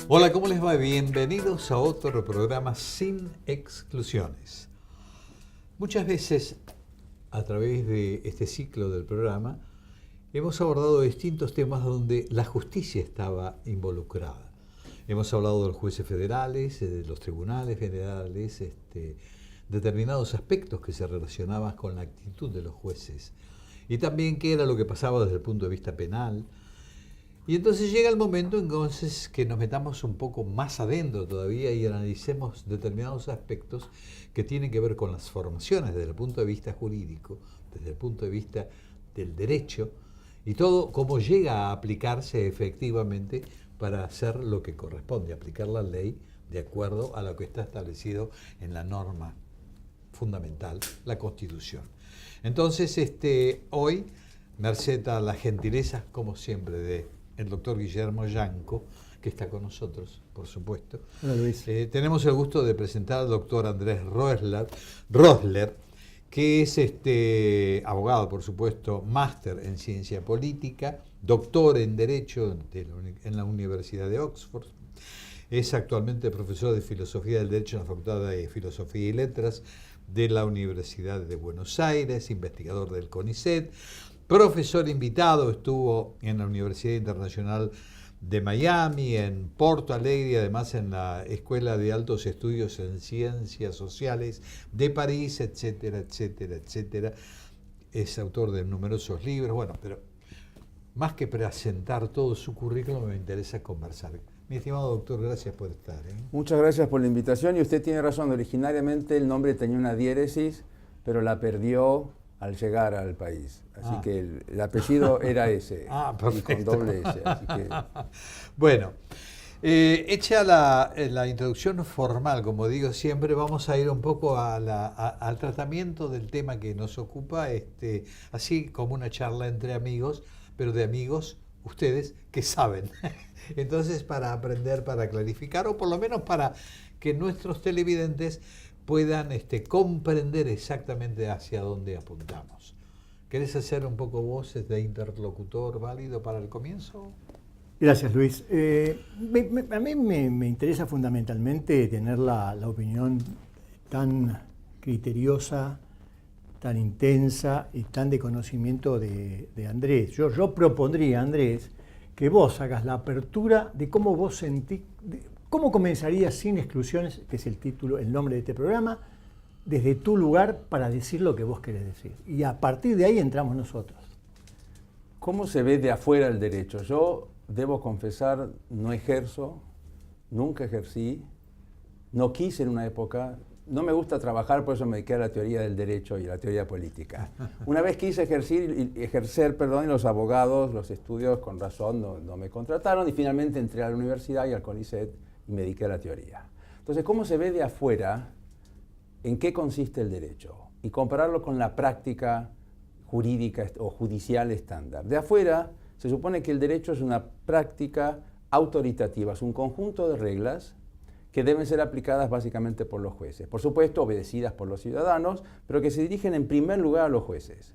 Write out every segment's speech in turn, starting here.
Hola, ¿cómo les va? Bienvenidos a otro programa sin exclusiones. Muchas veces, a través de este ciclo del programa, hemos abordado distintos temas donde la justicia estaba involucrada. Hemos hablado de los jueces federales, de los tribunales federales, determinados aspectos que se relacionaban con la actitud de los jueces y también qué era lo que pasaba desde el punto de vista penal. Y entonces llega el momento entonces que nos metamos un poco más adentro todavía y analicemos determinados aspectos que tienen que ver con las formaciones desde el punto de vista jurídico, desde el punto de vista del derecho y todo cómo llega a aplicarse efectivamente para hacer lo que corresponde, aplicar la ley de acuerdo a lo que está establecido en la norma fundamental, la Constitución. Entonces, hoy, merced a la gentileza, como siempre, de el doctor Guillermo Yanco, que está con nosotros, por supuesto. Hola, Luis. Tenemos el gusto de presentar al doctor Andrés Rosler, que es abogado, por supuesto, máster en ciencia política, doctor en Derecho en la Universidad de Oxford. Es actualmente profesor de Filosofía del Derecho en la Facultad de Filosofía y Letras de la Universidad de Buenos Aires, investigador del CONICET, profesor invitado, estuvo en la Universidad Internacional de Miami, en Porto Alegre y además en la Escuela de Altos Estudios en Ciencias Sociales de París, etcétera, etcétera, etcétera. Es autor de numerosos libros. Bueno, pero más que presentar todo su currículum, me interesa conversar. Mi estimado doctor, gracias por estar. Muchas gracias por la invitación y usted tiene razón, originariamente el nombre tenía una diéresis, pero la perdió al llegar al país. Así que el apellido era ese, y con doble S. Así que... Bueno, hecha la introducción formal, como digo siempre, vamos a ir un poco al tratamiento del tema que nos ocupa, así como una charla entre amigos, pero de amigos ustedes que saben. Entonces, para aprender, para clarificar, o por lo menos para que nuestros televidentes puedan comprender exactamente hacia dónde apuntamos. ¿Querés hacer un poco voces de interlocutor válido para el comienzo? Gracias, Luis. A mí me interesa fundamentalmente tener la opinión tan criteriosa, tan intensa y tan de conocimiento de Andrés. Yo propondría, Andrés, que vos hagas la apertura de cómo vos sentís, cómo comenzarías sin exclusiones, que es el título, el nombre de este programa, desde tu lugar para decir lo que vos querés decir. Y a partir de ahí entramos nosotros. ¿Cómo se ve de afuera el derecho? Yo debo confesar, no ejerzo, nunca ejercí, no quise en una época, no me gusta trabajar, por eso me dediqué a la teoría del derecho y a la teoría política. Una vez quise ejercer, y los abogados, los estudios, con razón, no me contrataron y finalmente entré a la universidad y al CONICET y me dediqué a la teoría. Entonces, ¿cómo se ve de afuera en qué consiste el derecho? Y compararlo con la práctica jurídica o judicial estándar. De afuera, se supone que el derecho es una práctica autoritativa, es un conjunto de reglas que deben ser aplicadas básicamente por los jueces. Por supuesto, obedecidas por los ciudadanos, pero que se dirigen en primer lugar a los jueces.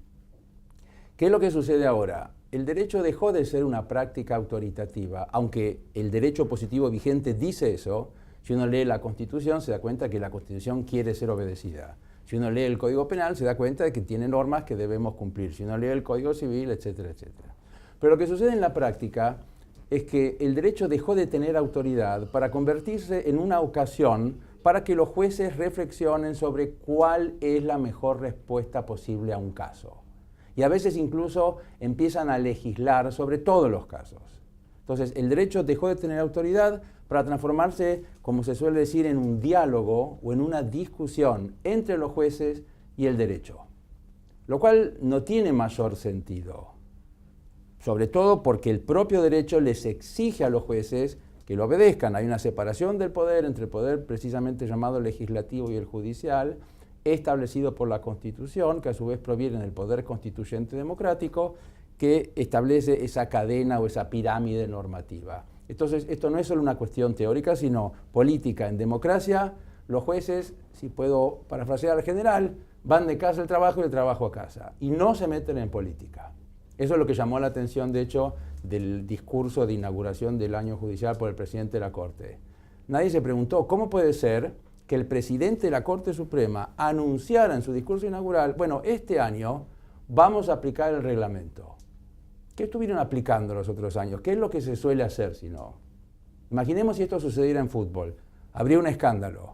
¿Qué es lo que sucede ahora? El derecho dejó de ser una práctica autoritativa, aunque el derecho positivo vigente dice eso. Si uno lee la Constitución, se da cuenta que la Constitución quiere ser obedecida. Si uno lee el Código Penal, se da cuenta de que tiene normas que debemos cumplir. Si uno lee el Código Civil, etcétera, etcétera. Pero lo que sucede en la práctica es que el derecho dejó de tener autoridad para convertirse en una ocasión para que los jueces reflexionen sobre cuál es la mejor respuesta posible a un caso. Y a veces incluso empiezan a legislar sobre todos los casos. Entonces, el derecho dejó de tener autoridad para transformarse, como se suele decir, en un diálogo o en una discusión entre los jueces y el derecho, lo cual no tiene mayor sentido. Sobre todo porque el propio derecho les exige a los jueces que lo obedezcan. Hay una separación del poder entre el poder precisamente llamado legislativo y el judicial, establecido por la Constitución, que a su vez proviene del poder constituyente democrático, que establece esa cadena o esa pirámide normativa. Entonces, esto no es solo una cuestión teórica, sino política. En democracia, los jueces, si puedo parafrasear al general, van de casa al trabajo y del trabajo a casa, y no se meten en política. Eso es lo que llamó la atención, de hecho, del discurso de inauguración del año judicial por el presidente de la Corte. Nadie se preguntó, ¿cómo puede ser que el presidente de la Corte Suprema anunciara en su discurso inaugural, bueno, este año vamos a aplicar el reglamento? ¿Qué estuvieron aplicando los otros años? ¿Qué es lo que se suele hacer si no? Imaginemos si esto sucediera en fútbol. Habría un escándalo.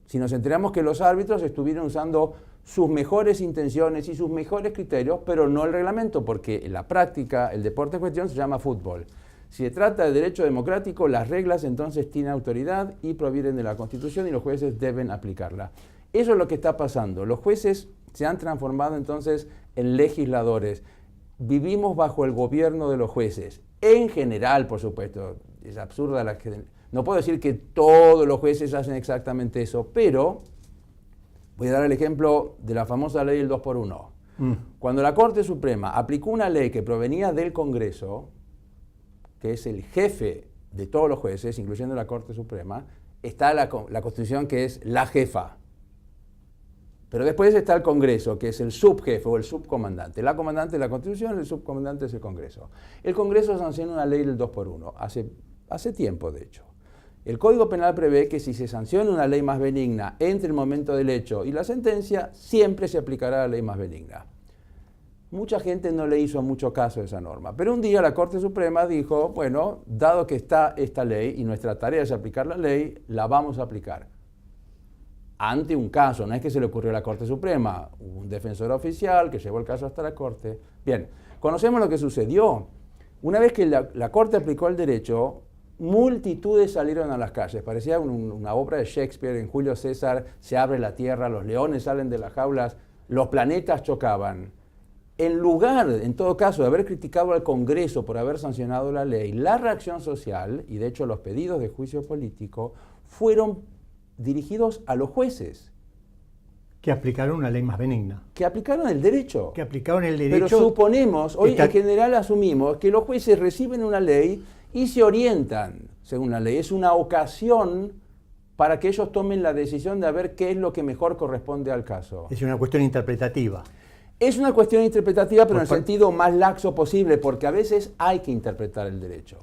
Si nos enteramos que los árbitros estuvieron usando sus mejores intenciones y sus mejores criterios, pero no el reglamento, porque en la práctica el deporte en cuestión se llama fútbol. Si se trata de derecho democrático, las reglas entonces tienen autoridad y provienen de la Constitución y los jueces deben aplicarla. Eso es lo que está pasando. Los jueces se han transformado entonces en legisladores. Vivimos bajo el gobierno de los jueces. En general, por supuesto, es absurda la que... No puedo decir que todos los jueces hacen exactamente eso, pero voy a dar el ejemplo de la famosa ley del 2x1. Cuando la Corte Suprema aplicó una ley que provenía del Congreso, que es el jefe de todos los jueces, incluyendo la Corte Suprema, está la Constitución, que es la jefa. Pero después está el Congreso, que es el subjefe o el subcomandante. La comandante es la Constitución, el subcomandante es el Congreso. El Congreso sanciona una ley del 2x1, hace tiempo de hecho. El Código Penal prevé que si se sanciona una ley más benigna entre el momento del hecho y la sentencia, siempre se aplicará la ley más benigna. Mucha gente no le hizo mucho caso a esa norma, pero un día la Corte Suprema dijo, bueno, dado que está esta ley y nuestra tarea es aplicar la ley, la vamos a aplicar. Ante un caso, no es que se le ocurrió a la Corte Suprema, hubo un defensor oficial que llevó el caso hasta la Corte. Bien, conocemos lo que sucedió. Una vez que la Corte aplicó el derecho, multitudes salieron a las calles. Parecía una obra de Shakespeare. En Julio César se abre la tierra, los leones salen de las jaulas, los planetas chocaban. En lugar, en todo caso, de haber criticado al Congreso por haber sancionado la ley, la reacción social, y de hecho los pedidos de juicio político, fueron dirigidos a los jueces. Que aplicaron una ley más benigna. Que aplicaron el derecho. Que aplicaron el derecho. Pero suponemos, hoy en general asumimos que los jueces reciben una ley y se orientan según la ley. Es una ocasión para que ellos tomen la decisión de ver qué es lo que mejor corresponde al caso. Es una cuestión interpretativa. Es una cuestión interpretativa, pero en el sentido más laxo posible, porque a veces hay que interpretar el derecho.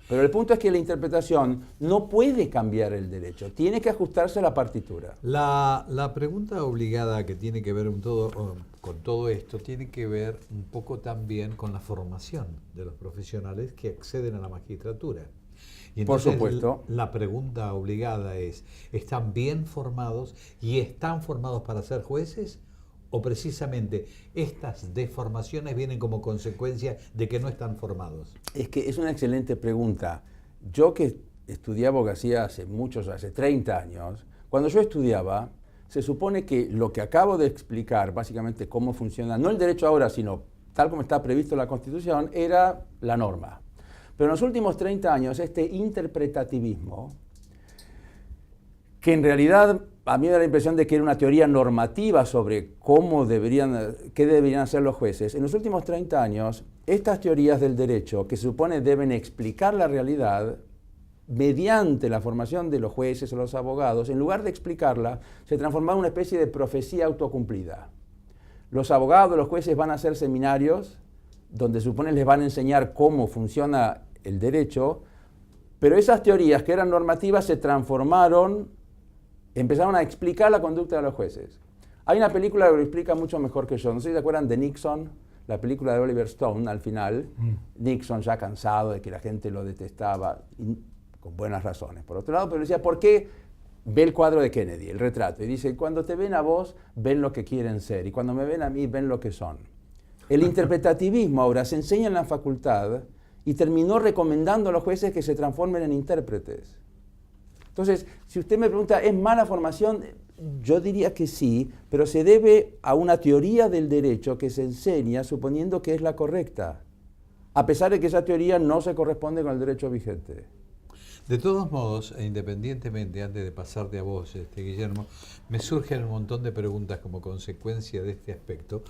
Pero el punto es que la interpretación no puede cambiar el derecho, tiene que ajustarse a la partitura. La pregunta obligada que tiene que ver con todo esto tiene que ver un poco también con la formación de los profesionales que acceden a la magistratura. Y entonces, por supuesto. La pregunta obligada es, ¿están bien formados y están formados para ser jueces? ¿O precisamente estas deformaciones vienen como consecuencia de que no están formados? Es que es una excelente pregunta. Yo que estudié abogacía hace 30 años, cuando yo estudiaba, se supone que lo que acabo de explicar, básicamente cómo funciona, no el derecho ahora, sino tal como está previsto en la Constitución, era la norma. Pero en los últimos 30 años, este interpretativismo, que en realidad a mí me da la impresión de que era una teoría normativa sobre qué deberían hacer los jueces. En los últimos 30 años, estas teorías del derecho, que se supone deben explicar la realidad, mediante la formación de los jueces o los abogados, en lugar de explicarla, se transformaron en una especie de profecía autocumplida. Los abogados, los jueces van a hacer seminarios donde se supone les van a enseñar cómo funciona el derecho, pero esas teorías que eran normativas se empezaron a explicar la conducta de los jueces. Hay una película que lo explica mucho mejor que yo. No sé si se acuerdan de Nixon, la película de Oliver Stone, al final. Nixon ya cansado de que la gente lo detestaba, y con buenas razones. Por otro lado, pero decía, ¿por qué? Ve el cuadro de Kennedy, el retrato, y dice, cuando te ven a vos, ven lo que quieren ser, y cuando me ven a mí, ven lo que son. El interpretativismo ahora se enseña en la facultad y terminó recomendando a los jueces que se transformen en intérpretes. Entonces, si usted me pregunta, ¿es mala formación? Yo diría que sí, pero se debe a una teoría del derecho que se enseña suponiendo que es la correcta, a pesar de que esa teoría no se corresponde con el derecho vigente. De todos modos, e independientemente, antes de pasarte a vos, Guillermo, me surgen un montón de preguntas como consecuencia de este aspecto,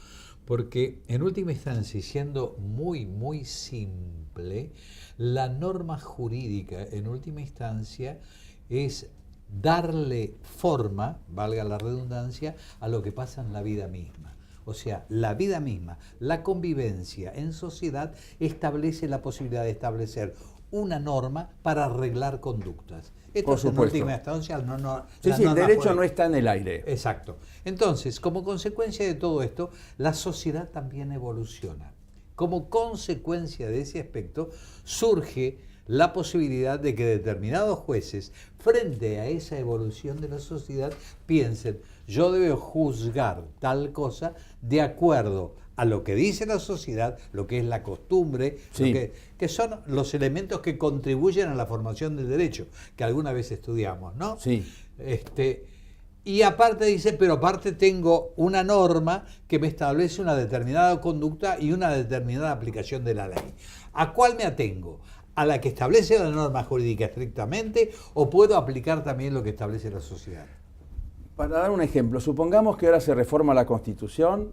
porque en última instancia, y siendo muy, muy simple, la norma jurídica, en última instancia, es darle forma, valga la redundancia, a lo que pasa en la vida misma. O sea, la vida misma, la convivencia en sociedad establece la posibilidad de establecer una norma para arreglar conductas. Esto Por es en supuesto. última instancia Sí, la sí, el norma derecho jurídica. no está en el aire. Exacto. Entonces, como consecuencia de todo esto, la sociedad también evoluciona. Como consecuencia de ese aspecto, surge la posibilidad de que determinados jueces, frente a esa evolución de la sociedad, piensen, yo debo juzgar tal cosa de acuerdo a lo que dice la sociedad, lo que es la costumbre, Sí. que son los elementos que contribuyen a la formación del derecho, que alguna vez estudiamos, ¿no? Sí. Y aparte dice, pero aparte tengo una norma que me establece una determinada conducta y una determinada aplicación de la ley. ¿A cuál me atengo? ¿A la que establece la norma jurídica estrictamente o puedo aplicar también lo que establece la sociedad? Para dar un ejemplo, supongamos que ahora se reforma la Constitución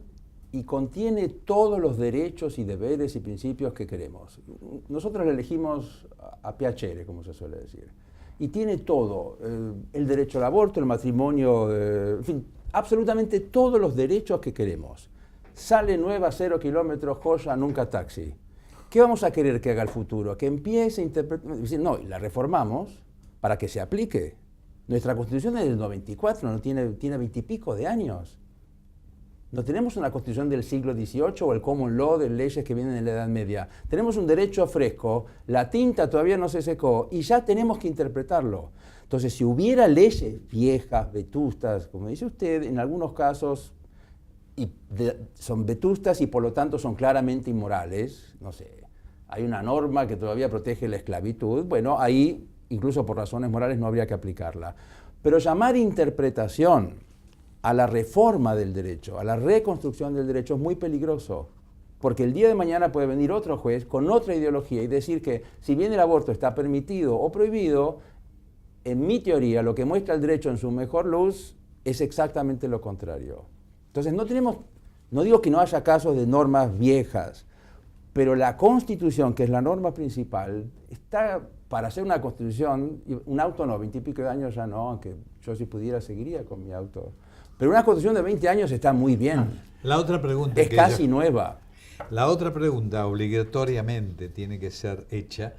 y contiene todos los derechos y deberes y principios que queremos. Nosotros la elegimos a piacere, como se suele decir. Y tiene todo, el derecho al aborto, el matrimonio, en fin, absolutamente todos los derechos que queremos. Sale nueva 0 kilómetros, joya, nunca taxi. ¿Qué vamos a querer que haga el futuro? Que empiece a interpretar. No, la reformamos para que se aplique. Nuestra Constitución es del 94, no tiene 20 y pico de años. No tenemos una Constitución del siglo XVIII o el Common Law de leyes que vienen de la Edad Media. Tenemos un derecho fresco, la tinta todavía no se secó y ya tenemos que interpretarlo. Entonces, si hubiera leyes viejas, vetustas, como dice usted, en algunos casos son vetustas y por lo tanto son claramente inmorales, no sé, hay una norma que todavía protege la esclavitud, bueno, ahí, incluso por razones morales, no habría que aplicarla. Pero llamar interpretación a la reforma del derecho, a la reconstrucción del derecho, es muy peligroso. Porque el día de mañana puede venir otro juez con otra ideología y decir que si bien el aborto está permitido o prohibido, en mi teoría lo que muestra el derecho en su mejor luz es exactamente lo contrario. Entonces no digo que no haya casos de normas viejas, pero la Constitución, que es la norma principal, está para hacer una Constitución, un auto no, 20 y pico de años ya no, aunque yo si pudiera seguiría con mi auto. Pero una Constitución de 20 años está muy bien. La otra pregunta Es casi nueva. La otra pregunta obligatoriamente tiene que ser hecha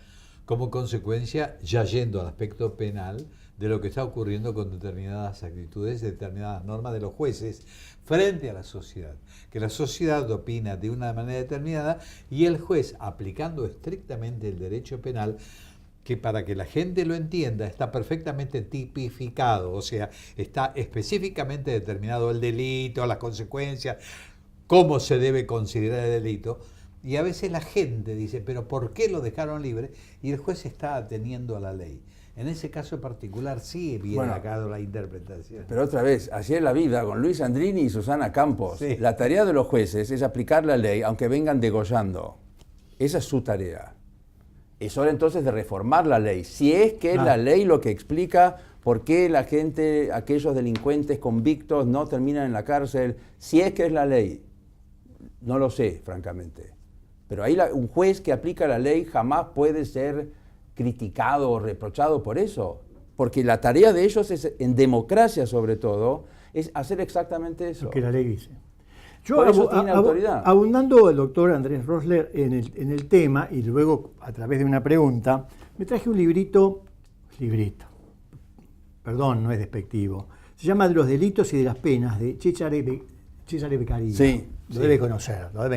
como consecuencia, ya yendo al aspecto penal, de lo que está ocurriendo con determinadas actitudes, determinadas normas de los jueces frente a la sociedad. Que la sociedad opina de una manera determinada y el juez, aplicando estrictamente el derecho penal, que para que la gente lo entienda está perfectamente tipificado, o sea, está específicamente determinado el delito, las consecuencias, cómo se debe considerar el delito, y a veces la gente dice, pero ¿por qué lo dejaron libre? Y el juez está ateniendo a la ley. En ese caso en particular sí viene acá la interpretación. Pero otra vez, así es la vida, con Luis Andrini y Susana Campos. Sí. La tarea de los jueces es aplicar la ley, aunque vengan degollando. Esa es su tarea. Es hora entonces de reformar la ley, si es que es la ley lo que explica por qué la gente, aquellos delincuentes convictos no terminan en la cárcel, si es que es la ley. No lo sé, francamente. Pero ahí un juez que aplica la ley jamás puede ser criticado o reprochado por eso, porque la tarea de ellos es, en democracia sobre todo, es hacer exactamente eso. Lo que la ley dice. Yo, Por eso tiene autoridad. Abundando el doctor Andrés Rosler en el tema, y luego a través de una pregunta, me traje un librito, perdón, no es despectivo, se llama De los delitos y de las penas, de Cesare Beccaria. Sí, Lo deben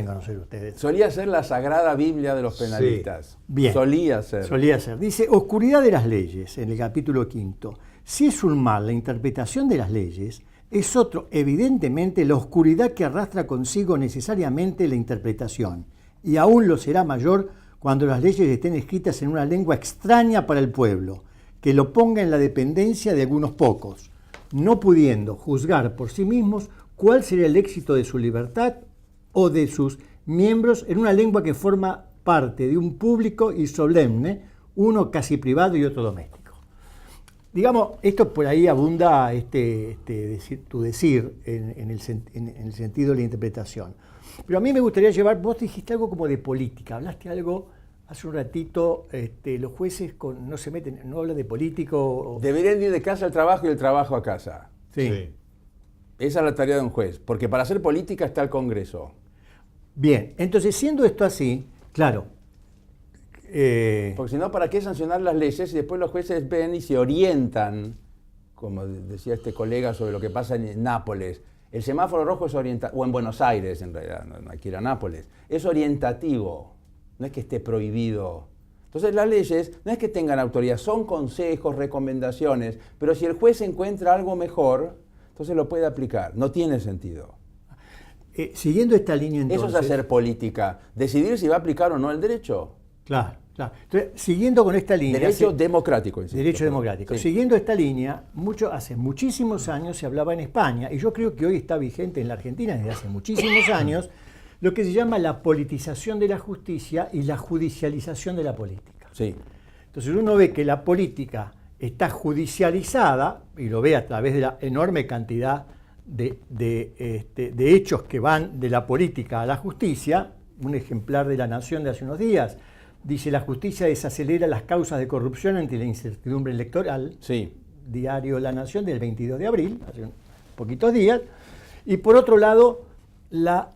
conocer ustedes. Solía ser la sagrada Biblia de los penalistas. Sí. Bien. Solía ser. Dice, oscuridad de las leyes, en el capítulo 5. Si es un mal la interpretación de las leyes, es otro, evidentemente, la oscuridad que arrastra consigo necesariamente la interpretación, y aún lo será mayor cuando las leyes estén escritas en una lengua extraña para el pueblo, que lo ponga en la dependencia de algunos pocos, no pudiendo juzgar por sí mismos cuál sería el éxito de su libertad o de sus miembros en una lengua que forma parte de un público y solemne, uno casi privado y otro doméstico. Digamos, esto por ahí abunda tu decir en el sentido de la interpretación. Pero a mí me gustaría llevar, vos dijiste algo como de política, hablaste algo hace un ratito, los jueces no se meten, no hablan de político. Deberían ir de casa al trabajo y del trabajo a casa. Sí. Esa es la tarea de un juez, porque para hacer política está el Congreso. Bien, entonces siendo esto así, claro. Porque si no, ¿para qué sancionar las leyes y después los jueces ven y se orientan, como decía este colega sobre lo que pasa en Nápoles? El semáforo rojo es orientativo, o en Buenos Aires en realidad, no hay que ir a Nápoles, es orientativo, no es que esté prohibido. Entonces las leyes no es que tengan autoridad, son consejos, recomendaciones, pero si el juez encuentra algo mejor, entonces lo puede aplicar, no tiene sentido. Siguiendo esta línea entonces... Eso es hacer política, decidir si va a aplicar o no el derecho. Claro, claro. Entonces, siguiendo con esta línea... Derecho democrático, insisto. Derecho democrático. Sí. Siguiendo esta línea, hace muchísimos años se hablaba en España, y yo creo que hoy está vigente en la Argentina desde hace muchísimos años, lo que se llama la politización de la justicia y la judicialización de la política. Sí. Entonces uno ve que la política está judicializada, y lo ve a través de la enorme cantidad de hechos que van de la política a la justicia. Un ejemplar de La Nación de hace unos días dice: la justicia desacelera las causas de corrupción ante la incertidumbre electoral. Sí. Diario La Nación del 22 de abril, hace unos poquitos días. Y por otro lado, la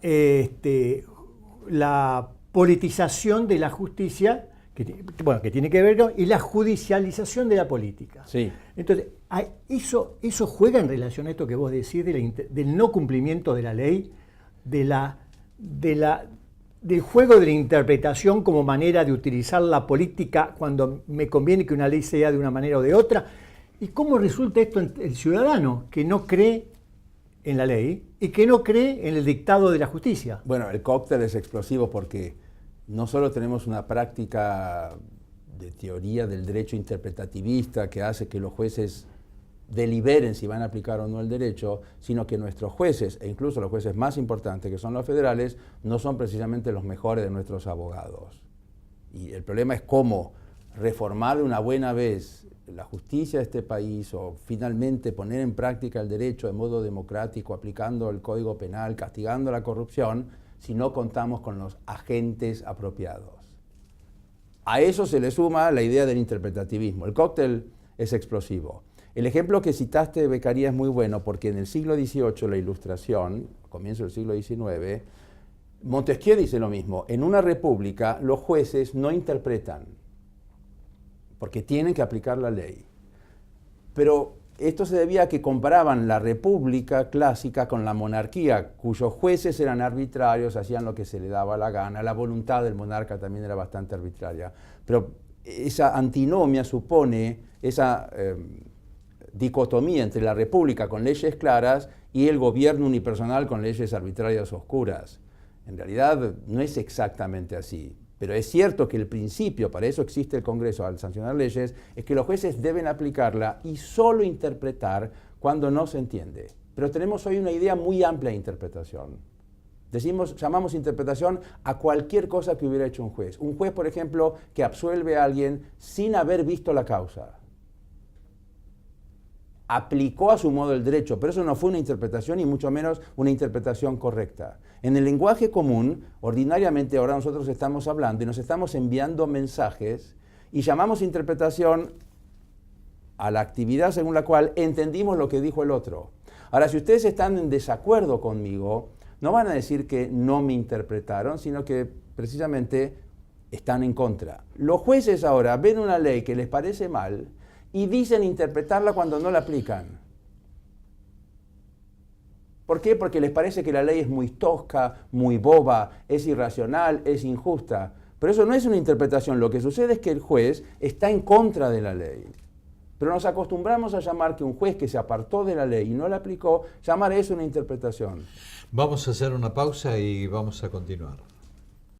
politización de la justicia, que tiene que ver con, y la judicialización de la política. Sí. Entonces, eso juega en relación a esto que vos decís del no cumplimiento de la ley, del juego de la interpretación como manera de utilizar la política cuando me conviene que una ley sea de una manera o de otra. ¿Y cómo resulta esto en el ciudadano que no cree en la ley y que no cree en el dictado de la justicia? Bueno, el cóctel es explosivo porque no solo tenemos una práctica de teoría del derecho interpretativista que hace que los jueces deliberen si van a aplicar o no el derecho, sino que nuestros jueces, e incluso los jueces más importantes, que son los federales, no son precisamente los mejores de nuestros abogados. Y el problema es cómo reformar de una buena vez la justicia de este país, o finalmente poner en práctica el derecho de modo democrático, aplicando el Código Penal, castigando la corrupción, si no contamos con los agentes apropiados. A eso se le suma la idea del interpretativismo. El cóctel es explosivo. El ejemplo que citaste, Beccaria, es muy bueno porque en el siglo XVIII, la Ilustración, comienzo del siglo XIX, Montesquieu dice lo mismo: en una república los jueces no interpretan, porque tienen que aplicar la ley. Pero esto se debía a que comparaban la república clásica con la monarquía, cuyos jueces eran arbitrarios, hacían lo que se le daba la gana, la voluntad del monarca también era bastante arbitraria. Pero esa antinomia supone esa dicotomía entre la república con leyes claras y el gobierno unipersonal con leyes arbitrarias oscuras. En realidad no es exactamente así, pero es cierto que el principio, para eso existe el Congreso al sancionar leyes, es que los jueces deben aplicarla y solo interpretar cuando no se entiende. Pero tenemos hoy una idea muy amplia de interpretación. Llamamos interpretación a cualquier cosa que hubiera hecho un juez. Un juez, por ejemplo, que absuelve a alguien sin haber visto la causa. Aplicó a su modo el derecho, pero eso no fue una interpretación y mucho menos una interpretación correcta. En el lenguaje común, ordinariamente ahora nosotros estamos hablando y nos estamos enviando mensajes y llamamos interpretación a la actividad según la cual entendimos lo que dijo el otro. Ahora, si ustedes están en desacuerdo conmigo, no van a decir que no me interpretaron, sino que precisamente están en contra. Los jueces ahora ven una ley que les parece mal y dicen interpretarla cuando no la aplican. ¿Por qué? Porque les parece que la ley es muy tosca, muy boba, es irracional, es injusta. Pero eso no es una interpretación. Lo que sucede es que el juez está en contra de la ley. Pero nos acostumbramos a llamar que un juez que se apartó de la ley y no la aplicó, llamar eso una interpretación. Vamos a hacer una pausa y vamos a continuar.